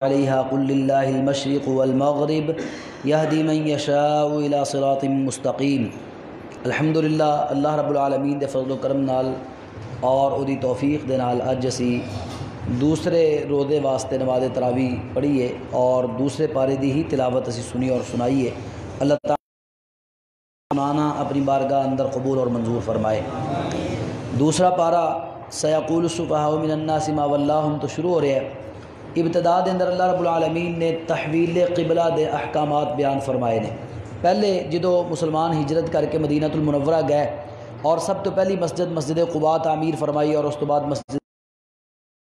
علیہا قل للہ المشرق والمغرب یہدی من یشاء الی صراط مستقیم۔ الحمدللہ اللہ رب العالمین دے فضل و کرم نال اور اودی توفیق دے نال اج اسی دوسرے روزے واسطے نماز تراویح پڑھی ہے اور دوسرے پارے دی ہی تلاوت اسی سنی اور سنائی ہے۔ اللہ تعالیٰ سنانا اپنی بارگاہ اندر قبول اور منظور فرمائے۔ دوسرا پارہ سیقول السفہاء من الناس ما ولاہم تو شروع ہو رہا ہے۔ ابتدا دے اندر اللہ رب العالمین نے تحویل قبلہ دے احکامات بیان فرمائے نے۔ پہلے جدو مسلمان ہجرت کر کے مدینہ المنورہ گئے اور سب تو پہلی مسجد قباء تعمیر فرمائی اور اس تو بعد مسجد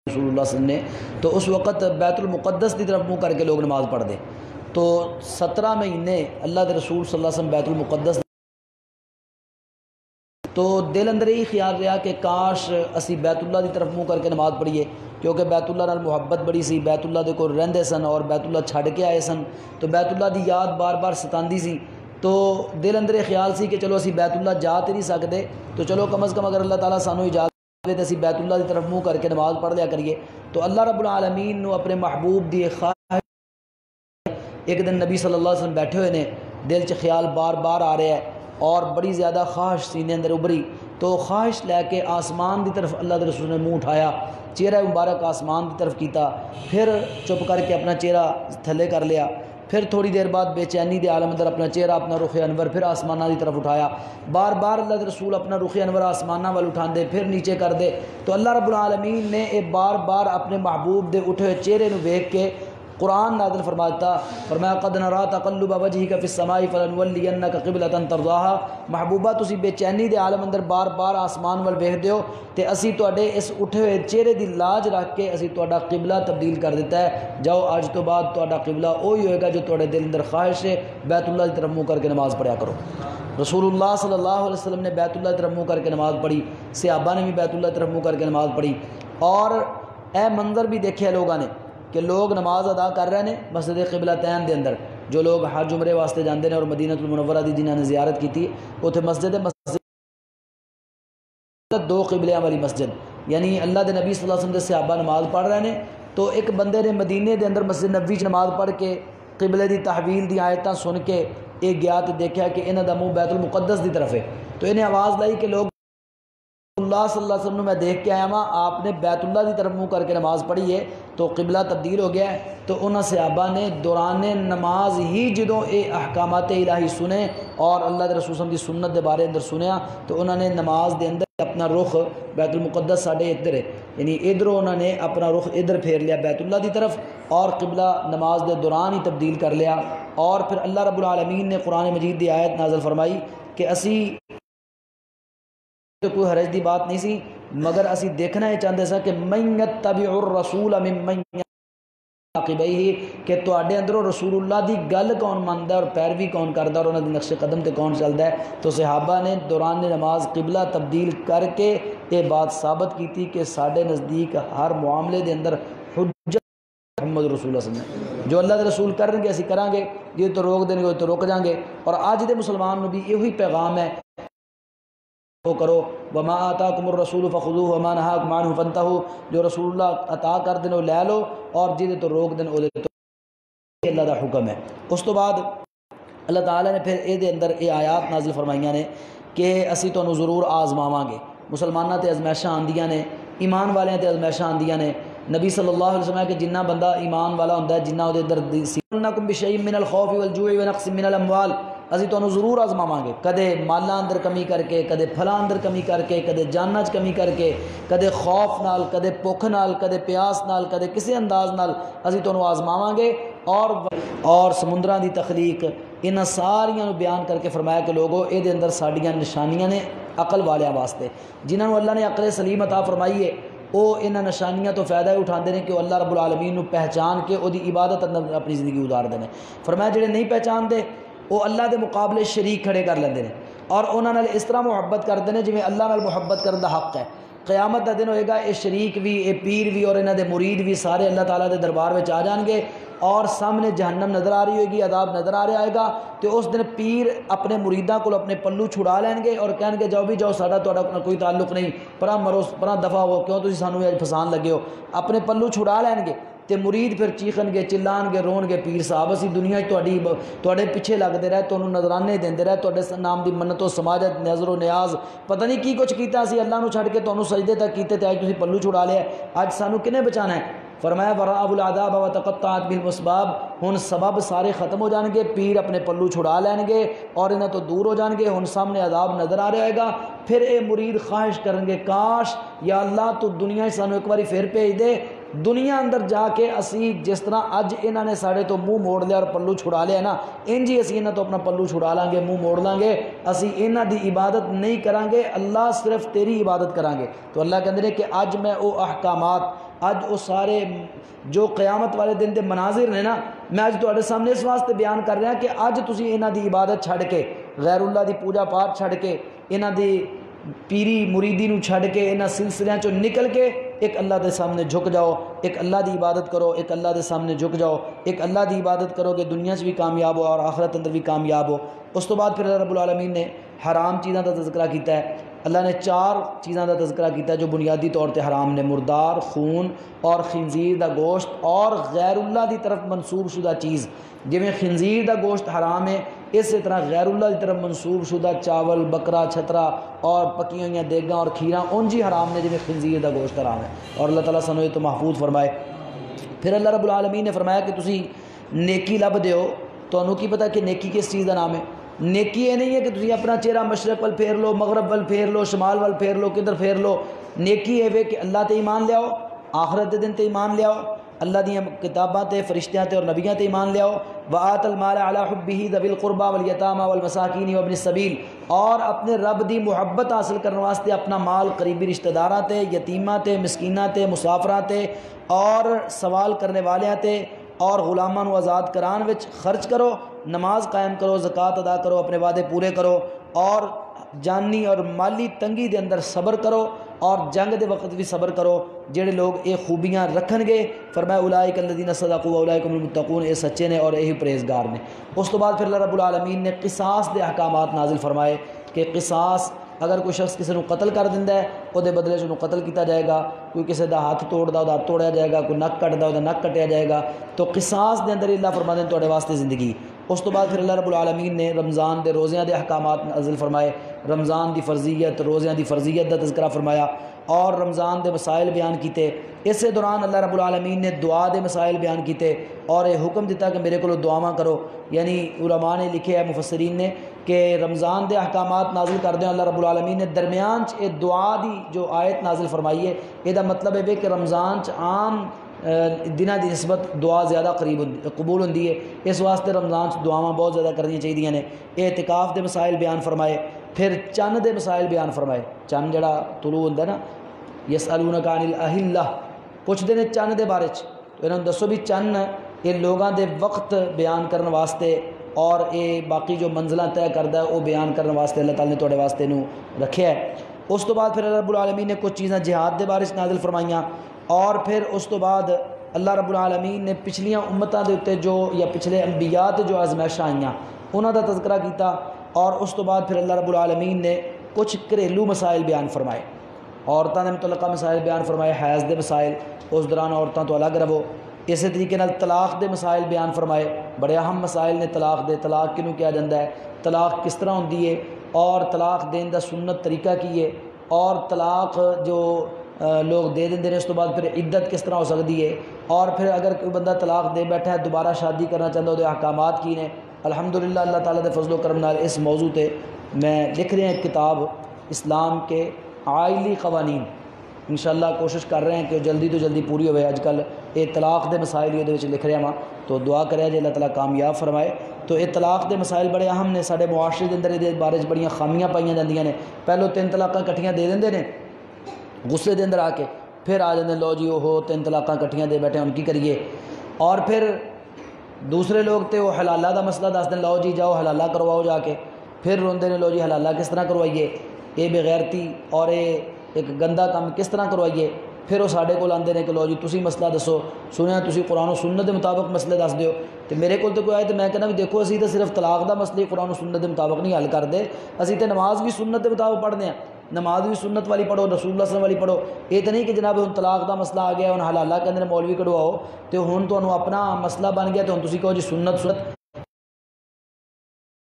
رسول اللہ صلی اللہ علیہ وسلم نے، تو اس وقت بیت المقدس کی طرف منہ کر کے لوگ نماز پڑھ دے۔ تو 17 مہینے اللہ کے رسول صلی اللہ علیہ وسلم بیت المقدس، تو دل اندر ہی خیال رہا کہ کاش اسی بیت اللہ کی طرف منہ کر کے نماز پڑھیے، کیونکہ بیت اللہ نال محبت بڑی سی، بیت اللہ دے کول رہندے سن اور بیت اللہ چھڑ کے آئے سن، تو بیت اللہ دی یاد بار بار ستاندی سی۔ تو دل اندر خیال سی کہ چلو اسی بیت اللہ جا تے نہیں سکتے، تو چلو کم از کم اگر اللہ تعالیٰ سانو اجازت دے تے اسی بیت اللہ دی طرف منہ کر کے نماز پڑھ لیا کریے۔ تو اللہ رب العالمین نو اپنے محبوب دی خواہش، ایک دن نبی صلی اللہ علیہ وسلم بیٹھے ہوئے نے، دل چ خیال بار بار آ رہا ہے اور بڑی زیادہ خواہش سینے اندر ابھری، تو خواہش لے کے آسمان دی طرف اللہ کے رسول نے منہ اٹھایا، چہرہ مبارک آسمان کی طرف کیتا، پھر چپ کر کے اپنا چہرہ تھلے کر لیا، پھر تھوڑی دیر بعد بے چینی دے عالم اندر اپنا چہرہ اپنا رخ انور پھر آسمانہ کی طرف اٹھایا، بار بار اللہ کے رسول اپنا رخ انور آسمانہ وال اٹھا دے پھر نیچے کر دے۔ تو اللہ رب العالمین نے یہ بار بار اپنے محبوب دے اٹھے ہوئے چہرے نو ویکھ کے قرآن نازل فرما دیتا، فرمایا قد نرا تقلب وجهك في السماء فلنولينك قبلة ترضاها۔ محبوبہ تسی بے چینی دے عالم اندر بار بار آسمان وال ویکھدے ہو تے اسی تواڈے اس اٹھے ہوئے چہرے دی لاج رکھ کے اسی تواڈا قبلہ تبدیل کر دیتا ہے، جاؤ اج تو بعد تواڈا قبلہ وہی ہوئے گا جو تواڈے دل اندر خواہش ہے، بیت اللہ کی طرف منہ کر کے نماز پڑھیا کرو۔ رسول اللہ صلی اللہ علیہ وسلم نے بیت اللہ کی طرف منہ کر کے نماز پڑھی، صحابہ نے بھی بیت اللہ کی طرف منہ کر کے نماز پڑھی، اور اے منظر بھی دیکھے لوگوں نے کہ لوگ نماز ادا کر رہے ہیں مسجد قبلتین دے اندر، جو لوگ حج عمرے واسطے جاندے ہیں اور مدینہ المنورہ دی جنہاں نے زیارت کی تھی، اتنے مسجد دو قبلیاں والی مسجد، یعنی اللہ دے نبی صلی اللہ علیہ وسلم دے صحابہ نماز پڑھ رہے ہیں، تو ایک بندے نے مدینے دے اندر مسجد نبوی چ نماز پڑھ کے قبلے دی تحویل دی آیتاں سن کے ایک گیا تے دیکھا کہ انہاں دا منہ بیت المقدس دی طرف ہے، تو انہیں آواز لائی کہ لوگ اللہ صلی اللہ علیہ وسلم میں دیکھ کے آیا ہاں آپ نے بیت اللہ کی طرف منہ کر کے نماز پڑھی ہے تو قبلہ تبدیل ہو گیا ہے۔ تو انہاں صحابہ نے دوران نماز ہی جدوں اے احکامات الہی سنے اور اللہ کے رسول صلی اللہ علیہ وسلم دی سنت دے بارے اندر سنیا، تو انہوں نے نماز دے اندر اپنا رخ بیت المقدس ساڑھے ادھر ہے، یعنی ادھروں انہوں نے اپنا رخ ادھر پھیر لیا بیت اللہ کی طرف، اور قبلہ نماز دے دوران ہی تبدیل کر لیا۔ اور پھر اللہ رب العالمین نے قرآن مجید دی آیت نازل فرمائی کہ اسی کوئی حرج دی بات نہیں سی، مگر اسی دیکھنا ہی چاہتے سا کہ من یتبع الرسول ممن عقبیہ، کہ تواڈے اندروں رسول اللہ دی گل کون ماندا ہے اور پیروی کون کردا اور انہاں دے نقش قدم تے کون چلدا ہے۔ تو صحابہ نے دوران نماز قبلہ تبدیل کر کے یہ بات ثابت کی تھی کہ ساڈے نزدیک ہر معاملے دے اندر حجت محمد رسول اللہ صلی اللہ علیہ وسلم، جو اللہ دے رسول کریں گے اسی کریں گے، یہ تو روک دیں گے تو روک جائیں گے۔ اور آج دے مسلمان نو بھی یہی پیغام ہے کرو وما آتاکم الرسول فخذوہ وما نہاکم عنہ فانتہوا، جو رسول اللہ عطا کر دیں لے لو اور جہدے تو روک دیں اودے تو اللہ دا حکم ہے۔ اس تو بعد اللہ تعالیٰ نے پھر اے دے اندر اے آیات نازل فرمائیاں نے کہ اسی تو ضرور آزماواں گے، مسلماناں تے ازمائشاں آندیاں نے، ایمان والیاں تے ازمائشاں آندیاں نے۔ نبی صلی اللہ علیہ وسلم کہ جنہ بندہ ایمان والا ہوندا ہے جنہ اودے اندر سینکم بشیء من الخوف والجوع ونقص من الاموال، اسی تو ضرور آزماواں گے، کدے مالاں اندر کمی کر کے، کدے پھلاں اندر کمی کر کے، کدے جاناں چ کمی کر کے، کدے خوف نال، کدے بھوک نال، کدے پیاس نال، کدے کسی انداز نال اسی تو آزماواں گے۔ اور سمندراں دی تخلیق انہاں ساریاں بیان کر کے فرمایا کہ لوگوں اے دے اندر ساڈیاں نشانیاں نے عقل والیاں واسطے، جنہاں نو اللہ نے عقل سلیم عطا فرمائی ہے، وہ انہاں نشانیاں تو فائدہ ہی اٹھاندے ہیں کہ وہ اللہ رب العالمین نو پہچان کے وہ دی عبادت اندر اپنی زندگی گزاردے ہیں۔ فرمایا جڑے نہیں پہچاندے وہ اللہ دے مقابلے شریک کھڑے کر لیندے ہیں اور انہاں نال اس طرح محبت کرتے ہیں جویں اللہ نال محبت کرن دا حق ہے۔ قیامت دا دن ہوئے گا، یہ شریک بھی، یہ پیر بھی اور انہاں دے مرید بھی سارے اللہ تعالیٰ دے دربار میں آ جان گے، اور سامنے جہنم نظر آ رہی ہوئے گی، عذاب نظر آ رہا آئے گا، تو اس دن پیر اپنے مریداں کو اپنے پلو چھڑا لین گے اور کہیں گے جاؤ بھی جاؤ، ساڈا تہاڈا کوئی تعلق نہیں، پرا مرو، پرا دفع ہو، کیوں تسی سانو اج پھسان لگے ہو، اپنے پلو چھڑا لین گے۔ تے مرید پھر چیخن گے چلان گے رون گے پیر صاحب اسی دنیا تواڈے پیچھے لگتے رہے تانوں نظرانے دیندے رہے تواڈے نام دی منت و سماجت نظر و نیاز پتہ نہیں کی کچھ کیتا اسی اللہ نو چھڈ کے تانوں سجدے تک کیتے تے اج تسی پلو چھڑا لیا اج سانو کنے بچانا ہے فرمایا ورأوا العذاب وتقطعت بهم الاسباب ہن سبب سارے ختم ہو جان گے پیر اپنے پلو چھڑا لین گے اور انہاں تو دور ہو جان گے ہن سامنے عذاب نظر آ رہا ہوئے گا پھر اے مرید خواہش کرن گے کاش یا اللہ تو دنیا سانو ایک باری پھر بھیج دے دنیا اندر جا کے اسی جس طرح اج انہاں نے ساڑے تو منہ موڑ لیا اور پلو چھڑا لیا نا انج ہی اسی انہاں تو اپنا پلو چھڑا لیں گے منہ موڑ لیں گے اسی انہاں دی عبادت نہیں کریں گے اللہ صرف تیری عبادت کریں گے تو اللہ کہندے نے کہ اج میں او احکامات اج وہ سارے جو قیامت والے دن دے مناظر نے نا میں اج تواڈے سامنے اس واسطے بیان کر رہا کہ اج تسی انہاں دی عبادت چھڈ کے غیر اللہ دی پوجا پاٹ چھڈ کے انہاں دی پیری مریدی نو چھڈ کے انہاں سلسلیاں چوں نکل کے ایک اللہ دے سامنے جھک جاؤ ایک اللہ دی عبادت کرو ایک اللہ دے سامنے جھک جاؤ ایک اللہ دی عبادت کرو کہ دنیا سے بھی کامیاب ہو اور آخرت اندر بھی کامیاب ہو اس تو بعد پھر اللہ رب العالمین نے حرام چیزاں دا تذکرہ کیتا ہے اللہ نے 4 چیزاں دا تذکرہ کیتا ہے جو بنیادی طور تے حرام نے مردار خون اور خنزیر دا گوشت اور غیر اللہ دی طرف منسوب شدہ چیز جویں خنزیر دا گوشت حرام ہے اسی طرح غیر اللہ دی طرف منسوب شدہ چاول بکرا چھترا اور پکی ہوئی دیگاں اور کھیراں انجی حرام نے جویں خنزیر دا گوشت حرام ہے اور اللہ تعالیٰ سانو یہ تو محفوظ فرمائے پھر اللہ رب العالمین نے فرمایا کہ تسی نیکی لب دیو تانوں کی پتہ کہ نیکی کس چیز دا نام ہے نیکی یہ نہیں ہے کہ تسی اپنا چہرہ مشرق وال پھیر لو مغرب وال پھیر لو شمال وال پھیر لو کدھر پھیر لو نیکی ہے کہ اللہ تے ایمان لیاؤ آخرت دے دن تے ایمان لیاؤ اللہ دی کتاباں تے فرشتیاں تے اور نبیاں تے ایمان لیاؤ وآت المال علی حبہ ذوی القربى والیتامى والمساکین وابن السبیل اور اپنے رب دی محبت حاصل کرنے واسطے اپنا مال قریبی رشتہ داراں تے یتیماں تے مسکیناں تے مسافراں تے اور سوال کرنے والیاں تے اور غلاماں نو آزاد کران وچ خرچ کرو نماز قائم کرو زکوٰۃ ادا کرو اپنے وعدے پورے کرو اور جانی اور مالی تنگی دے اندر صبر کرو اور جنگ دے وقت بھی صبر کرو جڑے لوگ یہ خوبیاں رکھن گے فرمایا اولئک الذین صدقوا واولئک هم المتقون اے سچے نے اور یہی پرہیزگار نے اس تو بعد پھر اللہ رب العالمین نے قصاص دے احکامات نازل فرمائے کہ قصاص اگر کوئی شخص کسی کو قتل کر دیندا ہے وہ دے بدلے چ قتل کیتا جائے گا کوئی کسی دا ہاتھ توڑدا وہ ہاتھ توڑیا جائے گا کوئی نک کٹدا وہ نک کٹیا جائے گا تو قصاص دے اندر اللہ فرماتے ہیں تواڈے واسطے زندگی اس تو بعد پھر اللہ رب العالمین نے رمضان دے روزیاں دے احکامات نازل فرمائے رمضان دی فرضیت روزیاں دی فرضیت دا تذکرہ فرمایا اور رمضان دے مسائل بیان کیتے اسے دوران اللہ رب العالمین نے دعا دے مسائل بیان کیتے اور یہ حکم دیتا کہ میرے کو دعاواں کرو یعنی علماء نے لکھے ہے مفسرین نے کہ رمضان دے احکامات نازل کر دیں اللہ رب العالمین نے درمیان اے دعا دی جو آیت نازل فرمائی ہے یہ مطلب ہے کہ رمضان عام دنوں دی نسبت دعا زیادہ قبول ہوندی ہے اس واسطے رمضان دعاواں بہت زیادہ کرنی چاہیے نے اعتکاف دے مسائل بیان فرمائے پھر چند دے مسائل بیان فرمائے چند جڑا طلوع ہوندا نا یسألونک عن الاہلہ پوچھتے ہیں چند دے بارے تو انہوں نے دسو بھی چند یہ لوگاں دے وقت بیان کرنے واسطے اور یہ باقی جو منزلہ طے کرتا ہے وہ بیان کرنے واسطے اللہ تعالیٰ نے تواڈے واسطے نو رکھیا ہے اس تو بعد پھر اللہ رب العالمین نے کچھ چیزاں جہاد دے بارے نازل فرمائیاں اور پھر اس تو بعد اللہ رب العالمین نے پچھلیاں امتاں دے اتے جو یا پچھلے انبیاء تے جو آزمائشاں آئیاں انہاں دا تذکرہ کیتا اور اس تو بعد پھر اللہ رب العالمین نے کچھ گھریلو مسائل بیان فرمائے عورتوں نے متعلقہ مسائل بیان فرمائے حیض دے مسائل اس دوران عورتوں تو الگ رہو اسی طریقے نال طلاق دے مسائل بیان فرمائے بڑے اہم مسائل نے طلاق دے طلاق کنوں کیا جاتا ہے طلاق کس طرح ہوندی ہے اور طلاق دین دا سنت طریقہ کی ہے اور طلاق جو لوگ دے دیں اس تو بعد پھر عدت کس طرح ہو سکتی ہے اور پھر اگر کوئی بندہ طلاق دے بیٹھا ہے دوبارہ شادی کرنا چاہتا ہے وہ احکامات کی نے الحمدللہ اللہ تعالیٰ دے فضل و کرم نال اس موضوع تے میں لکھ رہے ہیں کتاب اسلام کے عائلی قوانین انشاءاللہ کوشش کر رہے ہیں کہ جلدی تو جلدی پوری ہوئے اج کل یہ طلاق دے مسائل یہ لکھ رہا ہاں تو دعا کرے جی اللہ تعالیٰ کامیاب فرمائے تو یہ طلاق دے مسائل بڑے اہم نے سارے معاشرے کے اندر یہ بارے بڑی خامیاں پائیاں جاندیاں نے پہلو 3 طلاقاں کٹھیاں دے دیں نے غصے دے اندر آ کے پھر آ جاندے لو جی وہ 3 طلاقاں کٹھیاں دے بیٹھے ہم کی کریے اور پھر دوسرے لوگ تے وہ حلالہ دا مسئلہ دس دیں لو جی جاؤ حلالہ کرواؤ جا کے پھر روندے نے لو جی حلالہ کس طرح کروائیے یہ بغیرتی اور یہ ایک گندا کام کس طرح کروائیے پھر وہ ساڈے کول آندے نے کہ لو جی تسی مسئلہ دسو سنیا تسی قرآن و سنت دے مطابق مسئلے دس دیو تو میرے کول تو کوئی آئے تو میں کہنا بھی دیکھو اسی تو صرف طلاق دا مسئلے قرآن و سنت دے مطابق نہیں حل کر دے اسی تو نماز بھی سنت دے مطابق پڑھنے ہیں نماز بھی سنت والی پڑھو، رسول اللہ صلی اللہ علیہ وسلم والی پڑھو. یہ تو نہیں کہ جناب ہن طلاق دا مسئلہ آ گیا، ہن حلالہ کہندے نے مولوی کਢواؤ تو ہن تانوں اپنا مسئلہ بن گیا، تو ہن تسی کہو جی سنت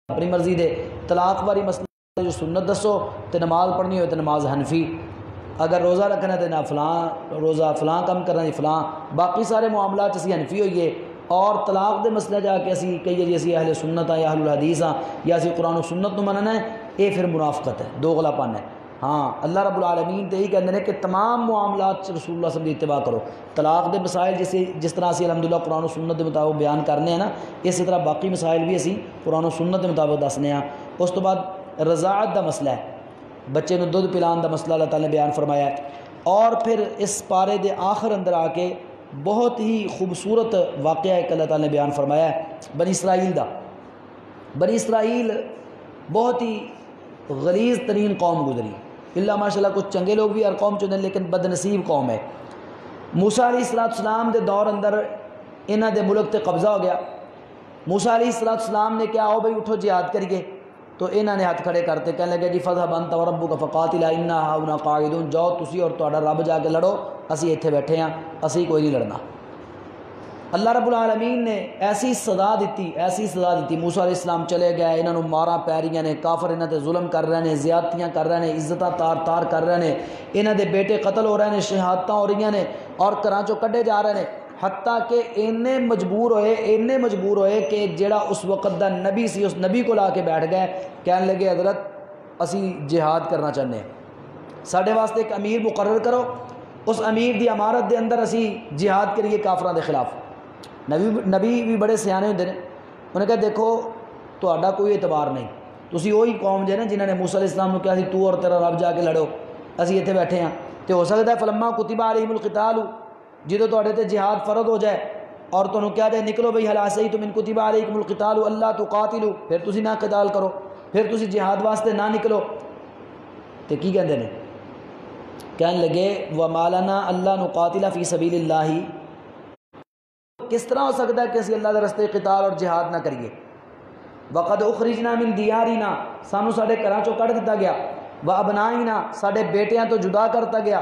اپنی مرضی دے. طلاق والی مسئلہ جو سنت دسو، تو نماز پڑھنی ہوئے تو نماز حنفی، اگر روزہ رکھنا ہے تو نہ فلاں روزہ، فلاں کم کرنا جی فلاں، باقی سارے معاملات اسی حنفی ہوئیے. اور طلاق دے مسئلہ جا کے اسی کہیے جی اسی اہل سنت ہاں یا اہل الحدیث ہاں یا اسی قرآن و سنت نو مننا ہے، یہ پھر منافقت ہے، دوغلا پن ہے. ہاں اللہ رب العالمین تو یہی کہتے ہیں کہ تمام معاملات رسول اللہ صلی اللہ علیہ وسلم کی اتباع کرو. طلاق دے مسائل جس طرح اسی الحمدللہ قرآن و سنت کے مطابق بیان کرنے ہیں نا، اسی طرح باقی مسائل بھی اسی قرآن و سنت کے مطابق دسنے ہیں. اس تو بعد رضاعت دا مسئلہ ہے، بچے نو دودھ پلان دا مسئلہ اللہ تعالیٰ نے بیان فرمایا ہے. اور پھر اس پارے دے آخر اندر آ کے بہت ہی خوبصورت واقعہ ایک اللہ تعالیٰ نے بیان فرمایا ہے بنی اسرائیل دا. بنی اسرائیل بہت ہی غلیظ ترین قوم گزری، اللہ ماشاء اللہ کچھ چنگے لوگ بھی ہر قوم چنے لیکن بد نصیب قوم ہے. موسیٰ علیہ السلام دے دور اندر انہاں دے ملک تے قبضہ ہو گیا. موسیٰ علیہ السلام نے کیا، آؤ بھائی اٹھو جہاد کریے، تو انہاں نے ہاتھ کھڑے کرتے کہنے لگے جی فذهب انت وربک فقاتلا انا ہاہنا قاعدون، جاؤ تسی اور تہاڈا رب جا کے لڑو، اسی ایتھے بیٹھے ہاں، اسی کوئی نہیں لڑنا. اللہ رب العالمین نے ایسی سزا دیتی. موسیٰ علیہ السلام چلے گئے، انہاں نوں ماراں پی رہیاں نے، کافر انہاں تے ظلم کر رہے ہیں، زیادتیاں کر رہے ہیں، عزتاں تار کر رہے ہیں، انہاں دے بیٹے قتل ہو رہے ہیں، شہادتاں ہو رہی ہیں اور گھراں چوں کڈے جا رہے ہیں. حتیٰ کہ اینے مجبور ہوئے کہ جڑا اس وقت دا نبی سی اس نبی کو لا کے بیٹھ گئے، کہنے لگے حضرت اسی جہاد کرنا چاہتے ہیں، ساڈے واسطے ایک امیر مقرر کرو، اس امیر دی امارت دے اندر اسی جہاد کریے کافراں دے خلاف. نبی بھی بڑے سیانے ہوندے نے، انہوں نے کہا دیکھو تہاڈا کوئی اعتبار نہیں، تسی وہی قوم جے نا جنہوں نے موسیٰ علیہ السلام نے کہا سی تو اور تیرا رب جا کے لڑو، اسی ایتھے بیٹھے ہیں. تو ہو سکتا ہے فلما کتب علیہم القتال، جدو تہاڈے تے جہاد فرض ہو جائے اور تانوں کہا جائے نکلو بھئی حل عصیتم ان کتب علیکم القتال اللہ تقاتلوا، پھر تسی نہ قتال کرو، پھر تسی جہاد واسطے نہ نکلو، تو کی کہندے نے، کہنے لگے وما لنا اللہ نقاتل فی سبیل اللہ، کس طرح ہو سکتا ہے کہ اسی اللہ دے رستے قتال اور جہاد نہ کریے. وقد اخرجنا من دیارنا، سانو ساڈے گھراں چوں کڈ دتا گیا، وابنائنا ساڈے بیٹیاں تو جدا کرتا گیا.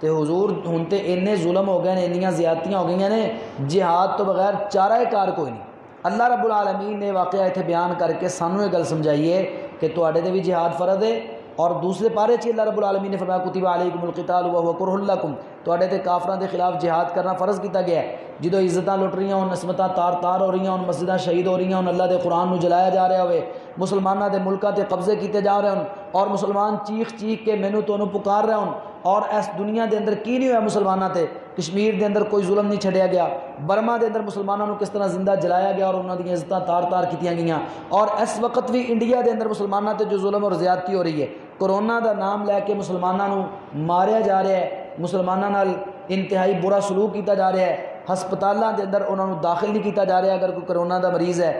تے حضور ہن تے اینے ظلم ہو گئے نے، انیاں زیادتیاں ہو گئیاں نے، جہاد تو بغیر چارہ کار کوئی نہیں. اللہ رب العالمین نے واقعہ ایتھے بیان کر کے سانو یہ گل سمجھائیے کہ تواڈے تے بھی جہاد فرض ہے، اور دوسرے پارے چ اللہ رب العالمین نے فرمایا کتب علیکم القتال وهو کرہ لکم، تواڈے تے کافراں دے خلاف جہاد کرنا فرض کیتا گیا ہے. جدو عزتاں لٹ رہی ہیں، نسبتاں تار ہو رہی ہیں، مسجداں شہید ہو رہی ہیں، اللہ دے قرآن نو جلایا جا رہا ہوئے، مسلماناں دے ملکاں تے قبضے کیتے جا رہے ہیں، اور مسلمان چیخ کے مینوں تو پکار رہے ہیں، اور اس دنیا دے اندر کی نہیں ہوا مسلماناں تے، کشمیر دے اندر کوئی ظلم نہیں چھڑیا گیا، برما دے اندر مسلماناں نو کس طرح زندہ جلایا گیا اور انہاں دی عزتاں تار کیتیاں گئیاں، اور اس وقت بھی انڈیا دے اندر مسلماناں تے جو ظلم اور زیادتی ہو رہی ہے، کرونا دا نام لے کے مسلماناں نو ماریا جا رہا ہے، مسلماناں نال انتہائی برا سلوک کیتا جا رہا ہے، ہسپتالاں دے اندر انہاں نو داخل نہیں کیتا جا رہا اگر کوئی کرونا دا مریض ہے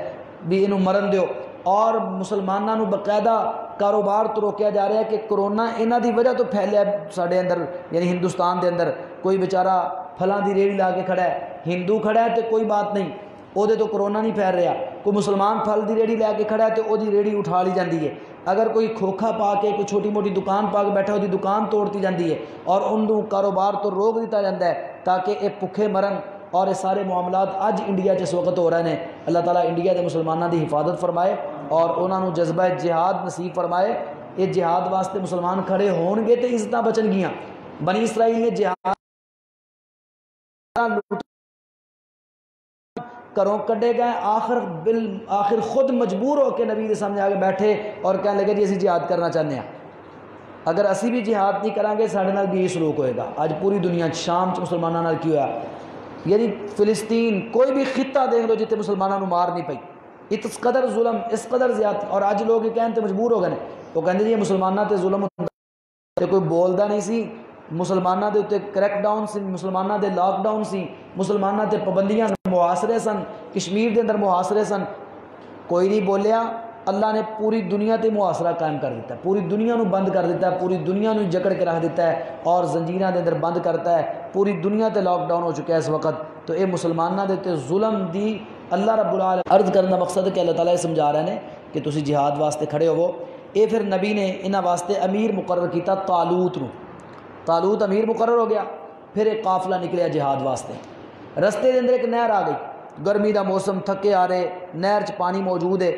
بھی انہوں مرن دیو، اور مسلماناں نو باقاعدہ کاروبار تو روکیا جا رہا ہے کہ کرونا انہاں دی وجہ تو پھیلیا ساڈے اندر، یعنی ہندوستان دے اندر کوئی بیچارہ پھلاں دی ریڑھی لا کے کھڑا ہے، ہندو کھڑا ہے تو کوئی بات نہیں، او دے تو کرونا نہیں پھیل رہا، کوئی مسلمان پھل دی ریڑھی لے کے کھڑا ہے تو او دی ریڑھی اٹھا لی جاندی ہے، اگر کوئی کھوکھا پا کے کوئی چھوٹی موٹی دکان پا کے بیٹھا ہو دی دکان توڑتی جاندی ہے، اور انہوں کاروبار تو روک دیتا جاتا ہے تاکہ اے بھکھے مرن. اور یہ سارے معاملات اج انڈیا اس وقت ہو رہے ہیں. اللہ تعالیٰ انڈیا کے مسلمانوں کی حفاظت فرمائے اور انہوں نے جذبہ جہاد نصیب فرمائے. یہ جہاد واسطے مسلمان کھڑے ہون گے تو عزتاں بچن گیاں. بنی اسرائیل نے جہاد کروں کڈے گئے، آخر خود مجبور ہو کے نبی کے سامنے آگے بیٹھے اور کہنے لگے جی اسی جہاد کرنا چاہتے ہیں. اگر اسی بھی جہاد نہیں کریں گے سارے نال بھی یہ سلوک ہوئے گا. اج پوری دنیا شام چ مسلمانوں نال کی ہوا، یعنی فلسطین کوئی بھی خطہ دیکھ لو جتنے مسلمانوں مار نہیں پئی، اس قدر ظلم اس قدر زیادہ. اور اج لوگ یہ کہنے تے مجبور ہو گئے، وہ کہتے جی مسلمانوں تے ظلم تے کوئی بولدا نہیں سی، مسلمانوں دے اتنے کریک ڈاؤن سی، مسلمانوں دے لاک ڈاؤن سی، مسلمانوں تے پابندیاں محاصرے سن، کشمیر دے اندر محاصرے سن، کوئی نہیں بولیا. اللہ نے پوری دنیا تے محاصرہ قائم کر دیتا ہے، پوری دنیا نو بند کر دیتا ہے، پوری دنیا نو جکڑ کے رکھ دیتا ہے اور زنجیراں دے اندر بند کرتا ہے. پوری دنیا تے لاک ڈاؤن ہو چکا ہے اس وقت. تو اے مسلمانوں دے تے ظلم دی اللہ رب العالمین عرض کرنے کا مقصد ہے کہ اللہ تعالیٰ یہ سمجھا رہے ہیں کہ تسی جہاد واسطے کھڑے ہوو. یہ پھر نبی نے انہاں واسطے امیر مقرر کیتا طالوت نو. طالوت امیر مقرر ہو گیا. پھر ایک قافلہ نکلیا جہاد واسطے. رستے دے اندر ایک نہر آ گئی, گرمی دا موسم, تھکے آ رہے, نہر چ پانی موجود ہے.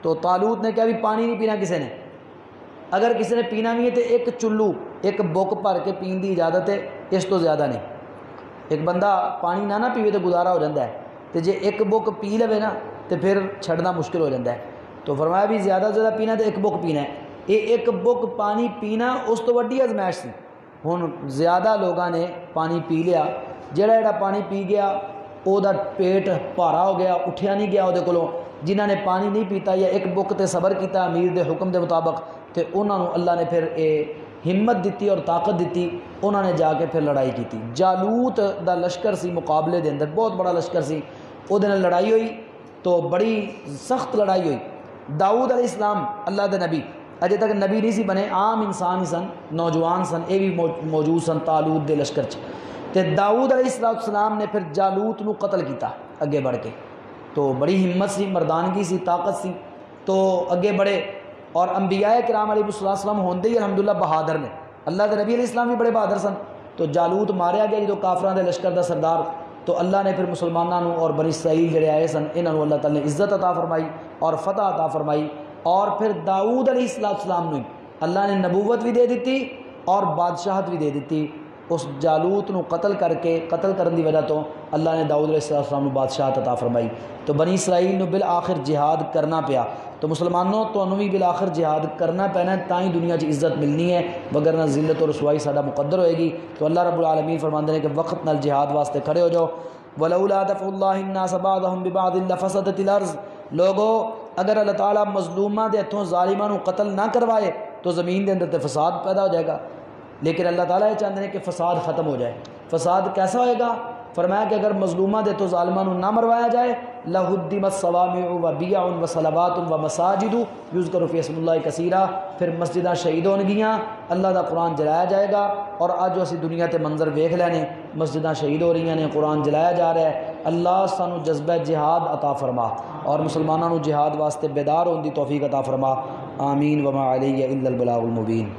تو طالوت نے کہا بھی پانی نہیں پینا کسی نے, اگر کسی نے پینا بھی ہے تو ایک چلو ایک بک بھر کے پین دی اجازت ہے, اس تو زیادہ نہیں. ایک بندہ پانی نہ پیوے تو گزارا ہو جاتا ہے, تو جے ایک بک پی لے نا تو پھر چھڑنا مشکل ہو جاتا ہے. تو فرمایا بھی زیادہ سے زیادہ پینا تو ایک بک پینا ہے. یہ ایک بک پانی پینا اس تو وڈی ازمائش سی. ہن زیادہ لوگاں نے پانی پی لیا, جڑا پانی پی گیا او دا پیٹ بھارا ہو گیا, اٹھیا نہیں گیا وہ کولوں. جنہاں نے پانی نہیں پیتا یا ایک بک تے صبر کیتا امیر دے حکم دے مطابق, تے انہاں نو اللہ نے پھر ہمت دیتی اور طاقت دیتی, انہاں نے جا کے پھر لڑائی کیتی. جالوت دا لشکر سی مقابلے دے اندر, بہت بڑا لشکر سی, او دے نال لڑائی ہوئی تو بڑی سخت لڑائی ہوئی. داؤد علیہ السلام اللہ دے نبی, اجے تک نبی نہیں سی بنے, عام انسان ہی سن, نوجوان سن, اے بھی موجود سن طالوت دے لشکر چ. تے داؤد علیہ السلام نے پھر جالوت نو قتل کیتا اگے بڑھ کے. تو بڑی ہمت سی, مردانگی سی, طاقت سی, تو اگے بڑھے. اور انبیاء کرام علیہ السلام ہوندے ہی الحمدللہ بہادر نے. اللہ کے نبی علیہ السلام بھی بڑے بہادر سن. تو جالوت ماریا گیا جدو کافراں دے لشکر دا سردار. تو اللہ نے پھر مسلمانوں اور بنی اسرائیل جڑے آئے سن انہاں نو اللہ تعالی نے عزت عطا فرمائی اور فتح عطا فرمائی. اور پھر داؤد علیہ السلام نے اللہ نے نبوت بھی دے دیتی اور بادشاہت بھی دے دیتی. اس جالوت نو قتل کر کے, قتل کرن دی وجہ تو اللہ نے داؤد علیہ السلام نو بادشاہت عطا فرمائی. تو بنی اسرائیل نو بالآخر جہاد کرنا پیا. تو مسلمانوں تو بھی بالآخر جہاد کرنا پینا, تائیں دنیا چ عزت ملنی ہے, وگرنہ ذلت اور رسوائی ساڈا مقدر ہوئے گی. تو اللہ رب العالمین فرماندے ہیں کہ وقت نال جہاد واسطے کھڑے ہو جاؤ. ولولا دفع اللہ الناس بعضهم ببعض لفسدت الارض. لوگو اگر اللہ تعالیٰ مظلوماں دے ہتھوں ظالماں نو قتل نہ کروائے تو زمین دے اندر تے فساد پیدا ہو جائے گا. لیکن اللہ تعالیٰ یہ چاہتے ہیں کہ فساد ختم ہو جائے. فساد کیسا ہوئے گا؟ فرمایا کہ اگر مظلومہ دے تو ظالماں نو نہ مروایا جائے, لہدمت صوامع و بیع و صلوات و مساجد یذکر فی اسم اللہ کثیرا. پھر مسجداں شہید ہون گیاں, اللہ دا قرآن جلایا جائے گا. اور آج جو اسی دنیا تے منظر ویکھ لینے, مسجداں شہید ہو رہی ہیں, قرآن جلایا جا رہا ہے. اللہ سانو جذبہ جہاد عطا فرما اور مسلمانوں نو جہاد واسطے بیدار ہون دی توفیق عطا فرما. آمین. وما علی الا البلاغ المبین.